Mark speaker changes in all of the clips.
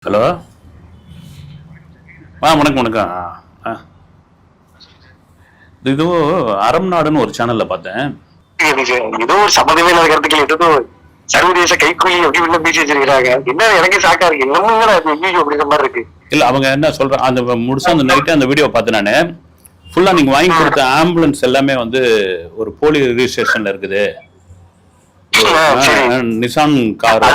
Speaker 1: Hello. வணக்கம் வணக்கம். இது அறம் நாடுன்னு ஒரு சேனல்ல பார்த்தேன்.
Speaker 2: ஏதோ ஒரு சம்மந்தமே இல்லாத கருத்துக்கள் ஏதோ சர்வதேச கைக்கூலி எப்படி உள்ள பேசி வச்சிருக்காங்க. என்ன எனக்கு சாக்கா இருக்கு. இன்னமும் அப்படிங்கிற மாதிரி இருக்கு.
Speaker 1: இல்ல அவங்க என்ன சொல்றாங்க, அந்த முடிச்சா அந்த நைட்டு அந்த வீடியோ பார்த்தேன் நானு. ஃபுல்லா நீங்க வாங்கி கொடுத்த ஆம்புலன்ஸ் எல்லாமே வந்து ஒரு போலி ரிஜிஸ்ட்ரேஷன்ல இருக்குது. Nissan car.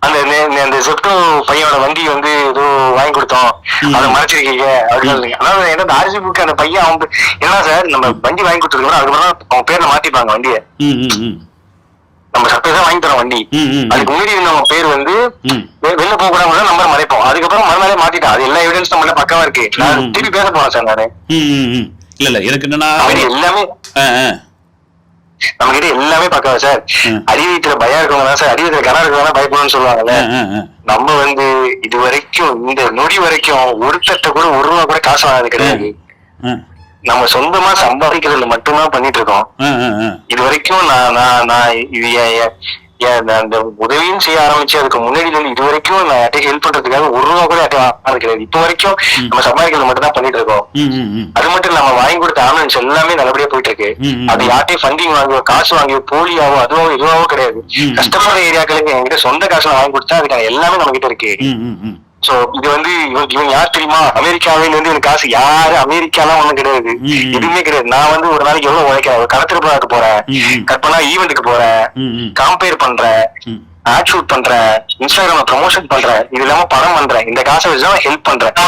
Speaker 2: அந்த செப்டோ பையனோட வண்டி வந்து ஏதோ வாங்கி கொடுத்தோம், அதை மறைச்சிருக்கீங்க அப்படின்னு. அதாவது என்ன ஆர்சி புக் அந்த பையன் அவங்க என்ன சார் நம்ம வண்டி வாங்கி கொடுத்துருக்கோம், அதுக்கப்புறம் அவங்க பேர்ல மாத்திப்பாங்க வண்டியை. நம்ம சர்ப்ரைஸா வாங்கி தரோம் வண்டி. அதுக்கு முன்னாடி இருந்தவங்க பேர் வந்து வெளில போக கூட நம்பர் மறைப்போம். அதுக்கப்புறம் மறுநாளே மாத்திட்டோம். அது எல்லா எவிடன்ஸ் நம்மள பக்கவா இருக்கு. நான் திருப்பி பேச போறேன் சார் நானு.
Speaker 1: இல்ல எனக்கு என்னன்னா
Speaker 2: எல்லாமே நம்ம கிட்ட எல்லாமே பக்கவா சார். அறிவியத்துல பயம் இருக்கவங்க சார், அறிவியத்துல கனா இருக்கவங்க பயப்படணும்னு சொல்லுவாங்கல்ல. நம்ம வந்து இது வரைக்கும் இந்த நொடி வரைக்கும் ஒருத்தட்ட கூட ஒரு ரூபா கூட காசு வாங்கினது கிடையாது. நம்ம சொந்தமா சம்பாதிக்கிறதுல மட்டும்தான் பண்ணிட்டு இருக்கோம் இது வரைக்கும். நான் இது அந்த உதவியும் செய்ய ஆரம்பிச்சு அதுக்கு முன்னாடி இது வரைக்கும் நான் யார்ட்டையும் ஹெல்ப் பண்றதுக்காக ஒரு ரூபா கூட கிடையாது. இப்ப வரைக்கும் நம்ம சம்பாதிக்கிறது மட்டும் தான் பண்ணிட்டு இருக்கோம். அது மட்டும் நம்ம வாங்கி கொடுத்த ஆம்புலன்ஸ் எல்லாமே நல்லபடியா போயிட்டு இருக்கு. அது யார்ட்டையும் ஃபண்டிங் வாங்குவோ, காசு வாங்கியோ, போலியாவோ அதுவோ இதுவாவோ கிடையாது. கஷ்டப்படுற ஏரியாக்களுக்கு என்கிட்ட சொந்த காசுல வாங்கி கொடுத்தா அதுக்கான எல்லாமே நம்ம கிட்ட இருக்கு. சோ இது வந்து இவன் யார் தெரியுமா, அமெரிக்காவில இருந்து எனக்கு காசு யாரு, அமெரிக்காலாம் ஒண்ணும் கிடையாது, எதுவுமே கிடையாது. நான் வந்து ஒரு நாளைக்கு எவ்வளவு உழைக்கிறேன், ஒரு கடத்திருப்பாக்கு போறேன், கற்பனா ஈவெண்ட்டுக்கு போறேன், காம்பேர் பண்றேன், ஆட் ஷூட் பண்றேன், இன்ஸ்டாகிராம்ல ப்ரமோஷன் பண்றேன், இது இல்லாம படம் பண்றேன். இந்த காசை வச்சுதான் ஹெல்ப் பண்றேன்.